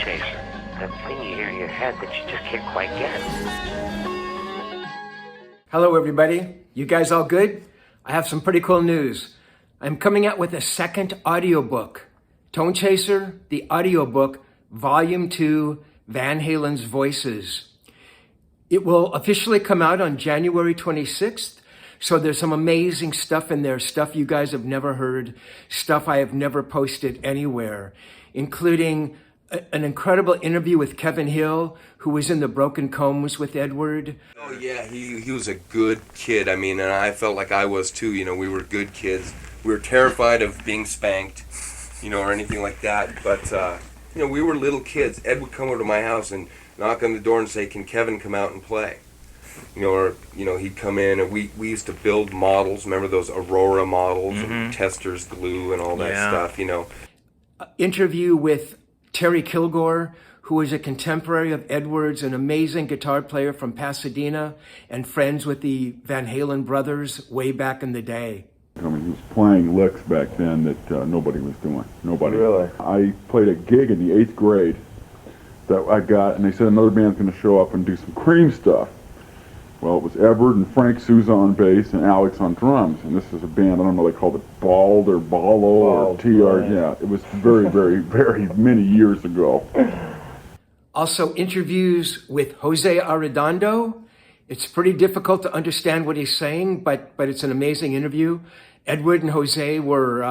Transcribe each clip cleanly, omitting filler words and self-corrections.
chaser. That thing you hear in your head that you just can't quite get. Hello, everybody. You guys all good? I have some pretty cool news. I'm coming out with a second audiobook, Tone Chaser, the audiobook, Volume 2, Van Halen's Voices. It will officially come out on January 26th. So there's some amazing stuff in there, stuff you guys have never heard, stuff I have never posted anywhere, including an incredible interview with Kevin Hill, who was in the Broken Combs with Edward. Oh yeah, he was a good kid. I mean, and I felt like I was too. You know, we were good kids. We were terrified of being spanked, you know, or anything like that. But you know, we were little kids. Ed would come over to my house and knock on the door and say, "Can Kevin come out and play?" You know, or you know, he'd come in and we used to build models. Remember those Aurora models and Testors glue and all that stuff. You know. Interview with Terry Kilgore, who was a contemporary of Edwards, an amazing guitar player from Pasadena and friends with the Van Halen brothers way back in the day. I mean, he was playing licks back then that nobody was doing. Nobody. Really? I played a gig in the 8th grade that I got, and they said another band's going to show up and do some Cream stuff. Well, it was Edward and Frank Souza on bass and Alex on drums, and this is a band, I don't know, they called it Bald or Ballo or TR, right. Yeah, it was very, very, very many years ago. Also interviews with Jose Arredondo. It's pretty difficult to understand what he's saying, but it's an amazing interview. Edward and Jose were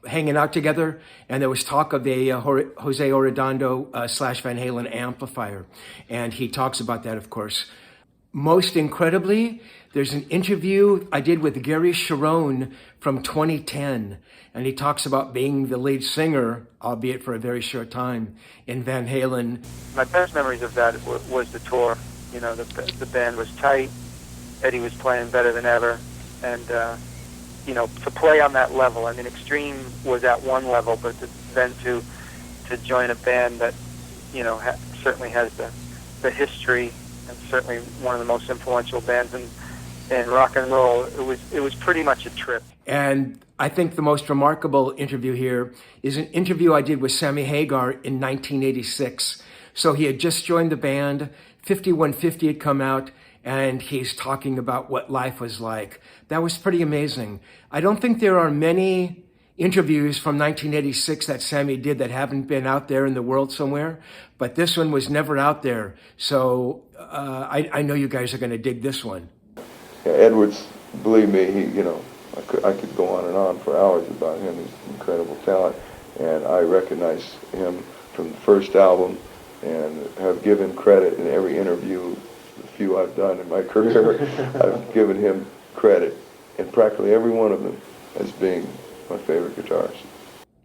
hanging out together, and there was talk of a Jose Arredondo / Van Halen amplifier, and he talks about that, of course. Most incredibly, there's an interview I did with Gary Sharon from 2010, and he talks about being the lead singer, albeit for a very short time, in Van Halen. My best memories of that was the tour. You know, the band was tight, Eddie was playing better than ever, and, you know, to play on that level, I mean, Extreme was at one level, but then to join a band that, you know, certainly has the history, and certainly one of the most influential bands in rock and roll. It was pretty much a trip. And I think the most remarkable interview here is an interview I did with Sammy Hagar in 1986. So he had just joined the band, 5150 had come out, and he's talking about what life was like. That was pretty amazing. I don't think there are many interviews from 1986 that Sammy did that haven't been out there in the world somewhere, but this one was never out there. So I know you guys are going to dig this one. Yeah, Edwards, believe me, you know, I could go on and on for hours about him. He's an incredible talent, and I recognize him from the first album and have given credit in every interview, the few I've done in my career. I've given him credit in practically every one of them as being my favorite guitarist.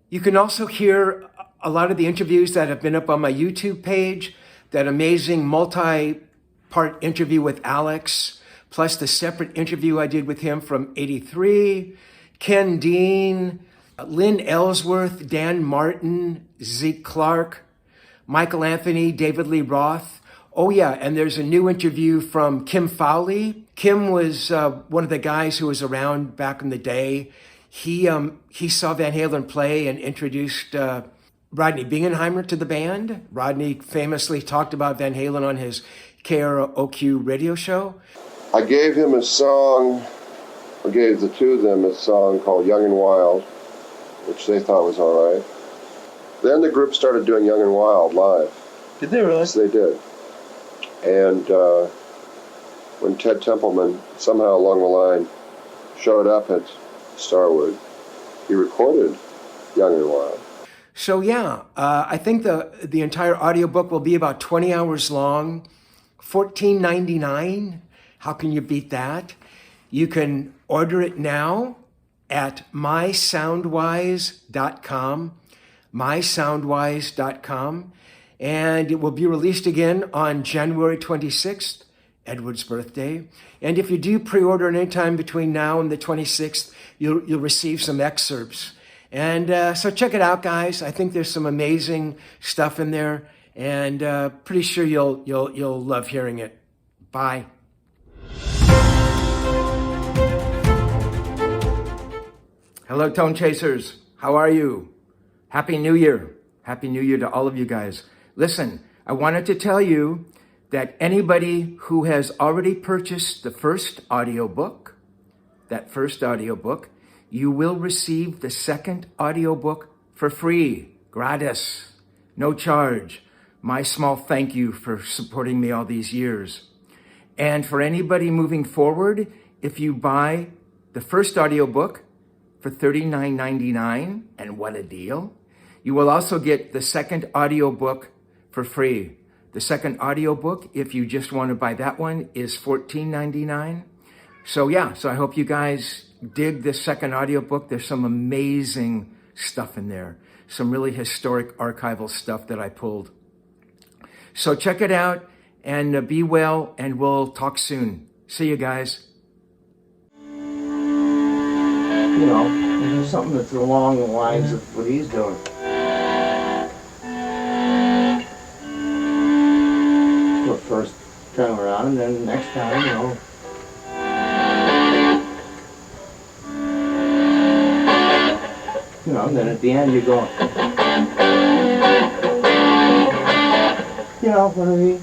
You can also hear a lot of the interviews that have been up on my YouTube page, that amazing multi-part interview with Alex, plus the separate interview I did with him from '83, Ken Dean, Lynn Ellsworth, Dan Martin, Zeke Clark, Michael Anthony, David Lee Roth. Oh yeah, and there's a new interview from Kim Fowley. Kim was one of the guys who was around back in the day. He saw Van Halen play and introduced Rodney Bingenheimer to the band. Rodney famously talked about Van Halen on his KROQ radio show. I gave him a song, I gave the two of them a song called Young and Wild, which they thought was all right. Then the group started doing Young and Wild live. Did they really? Yes, they did. And when Ted Templeman somehow along the line showed up at Starwood, he recorded Young and Wild. So yeah, I think the entire audiobook will be about 20 hours long, $14.99. How can you beat that? You can order it now at mysoundwise.com, mysoundwise.com, and it will be released again on January 26th, Edward's birthday. And if you do pre-order anytime between now and the 26th, you'll receive some excerpts. And so check it out, guys. I think there's some amazing stuff in there, and pretty sure you'll love hearing it. Bye. Hello, Tone Chasers. How are you? Happy New Year. Happy New Year to all of you guys. Listen, I wanted to tell you that anybody who has already purchased the first audiobook, you will receive the second audiobook for free, gratis, no charge. My small thank you for supporting me all these years. And for anybody moving forward, if you buy the first audiobook for $39.99, and what a deal, you will also get the second audiobook for free. The second audiobook, if you just want to buy that one, is $14.99. So yeah, so I hope you guys dig this second audiobook. There's some amazing stuff in there. Some really historic archival stuff that I pulled. So check it out and be well, and we'll talk soon. See you guys. You know, there's something that's along the lines of what he's doing. The first time around, and then the next time, you know. You know, and then at the end you go, you know what I mean?